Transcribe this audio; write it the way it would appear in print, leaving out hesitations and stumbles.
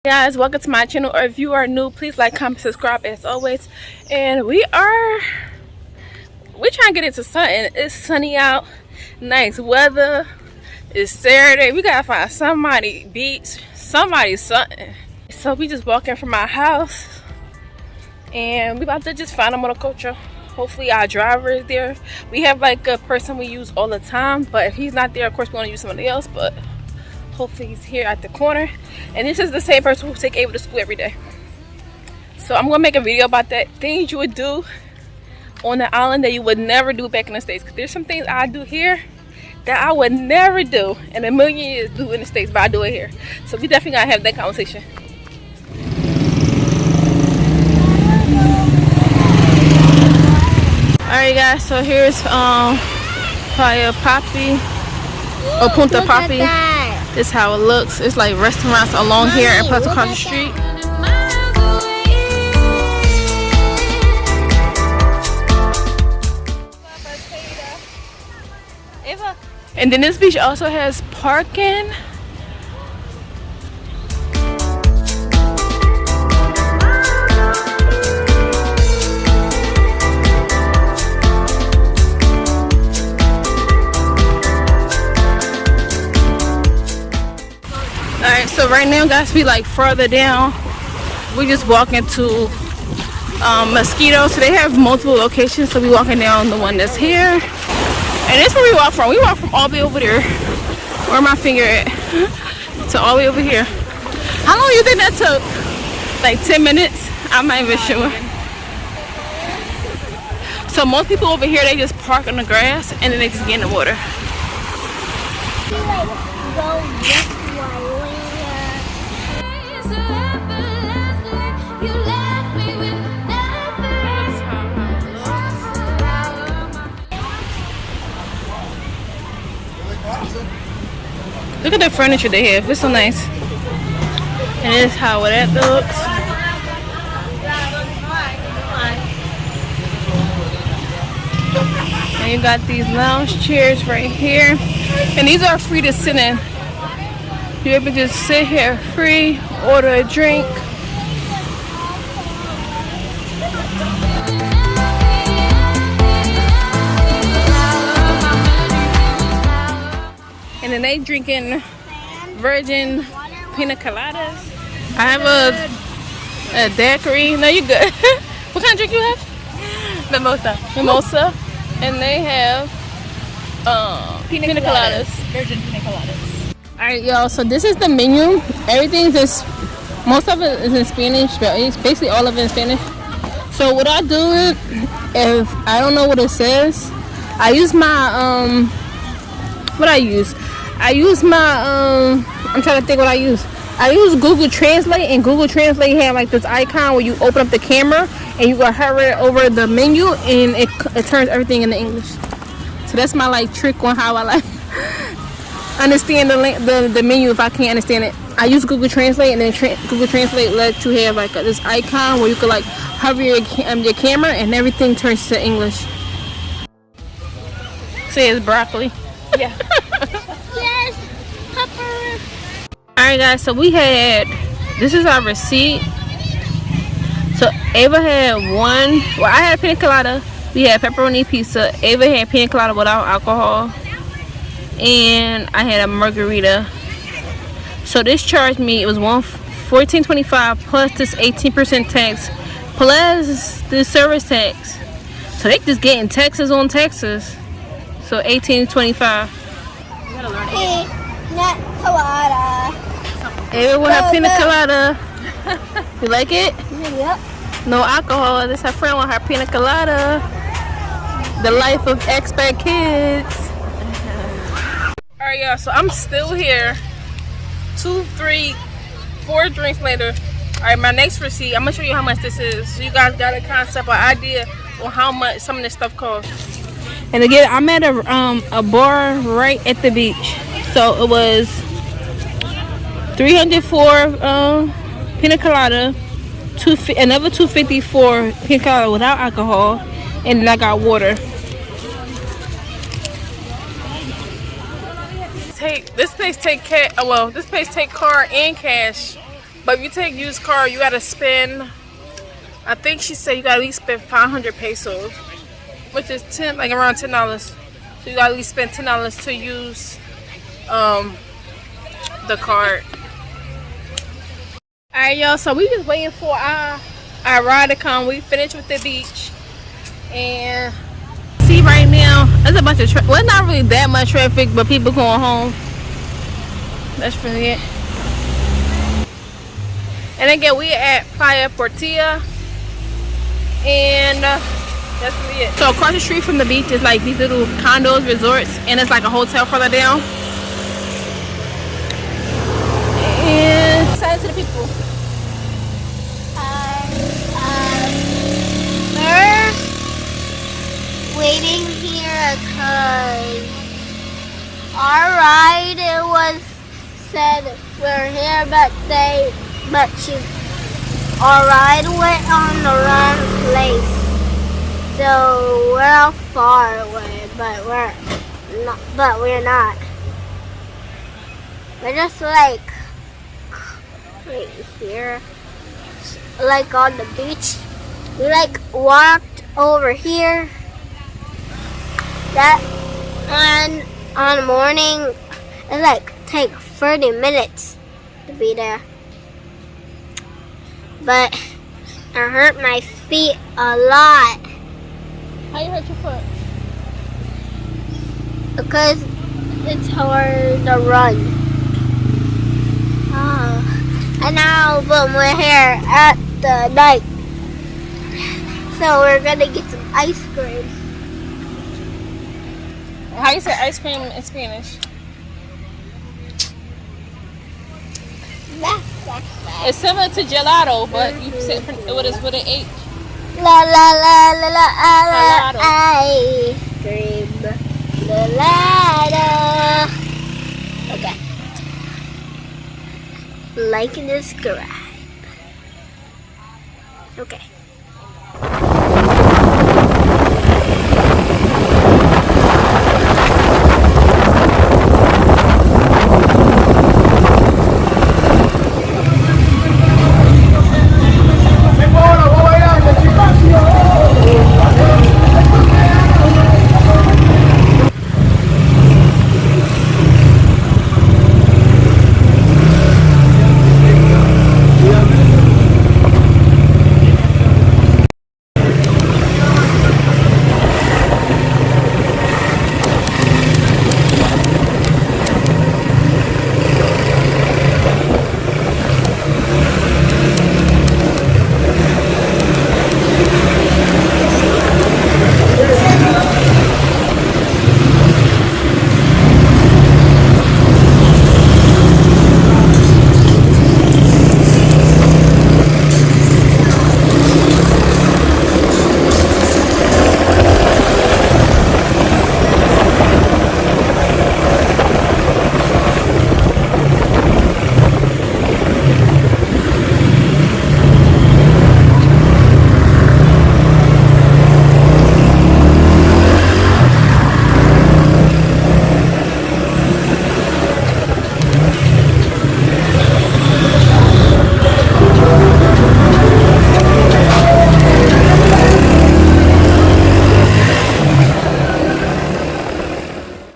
Guys, welcome to my channel, or if you are new, please like, comment, subscribe as always. And we're trying to get into something. It's sunny out, nice weather. It's Saturday. We gotta find somebody beach, somebody something. So we just walking from our house and we about to just find a motoculture. Hopefully our driver is there. We have like a person we use all the time, but if he's not there, of course we want to use somebody else, but hopefully he's here at the corner. And this is the same person who take Ava to school every day. So I'm gonna make a video about that. Things you would do on the island that you would never do back in the States. Because there's some things I do here that I would never do in a million years do in the States, but I do it here. So we definitely gotta have that conversation. Alright guys, so here's Playa Papi or Punta Papi. This is how it looks. It's like restaurants along here and plus across the street. And then this beach also has parking. Alright, so right now guys, we like further down. We just walking to Mosquito. So they have multiple locations, so we walking down the one that's here. And this is where we walk from. We walk from all the way over there, where my finger at, to all the way over here. How long do you think that took? Like 10 minutes? I'm not even sure. So most people over here, they just park on the grass and then they just get in the water. Look at the furniture they have. It's so nice. And this is how that looks. And you got these lounge chairs right here. And these are free to sit in. You're able to just sit here free, order a drink. And then they drinking virgin pina coladas. I have a daiquiri. No, you good. What kind of drink you have? Mimosa. Mimosa. And they have pina coladas. Virgin pina coladas. Alright y'all, so this is the menu. Everything's just, most of it is in Spanish, but it's basically all of it in Spanish. So what I do is, if I don't know what it says, I use my I use my I'm trying to think what I use. I use Google Translate, and Google Translate have like this icon where you open up the camera and you go hover it over the menu and it turns everything into English. So that's my like trick on how I like understand the menu if I can't understand it. I use Google Translate, and then Google Translate lets you have like this icon where you could like hover your camera and everything turns to English. Say it's broccoli. Yeah. Yes, pepper. Alright guys, so we had, this is our receipt. So Ava had one, well I had pina colada, we had pepperoni pizza, Ava had pina colada without alcohol, and I had a margarita. So this charged me, it was $14.25 plus this 18% tax plus the service tax. So they just getting taxes on taxes. So $18.25. Pina colada. Ava will have pina colada. You like it? Yep. No alcohol. This her friend with her pina colada. The life of expat kids. Alright y'all, so I'm still here. 2, 3, 4 drinks later. Alright, my next receipt, I'm gonna show you how much this is, so you guys got a concept or idea on how much some of this stuff costs. And again, I'm at a bar right at the beach. So it was $304 pina colada, another $250 for pina colada without alcohol, and then I got water. This place take card and cash But if you take used car, you gotta spend, I think she said you gotta at least spend 500 pesos, which is around $10. So you gotta at least spend $10 to use the card. Alright, y'all, so we just waiting for our ride to come. We finished with the beach, and see right now there's a bunch of traffic. Well, not really that much traffic, but people going home. That's really it. And again, we at Playa Portilla, and that's really it. So across the street from the beach is like these little condos, resorts, and it's like a hotel further down. And say to the people. We're waiting here because our ride, it was said we're here, our ride went on the wrong place. So we're far away, but we're not. We're just like right here, like on the beach. We like walked over here. That on the morning, it like take 30 minutes to be there. But I hurt my feet a lot. How you hurt your foot? Because it's hard to run. Oh. And now we're here at the night. So we're gonna get some ice cream. How you say ice cream in Spanish? It's similar to gelato, but you said it is with an H. La la la la la la ice cream. Gelato. Okay. Like and subscribe. Okay.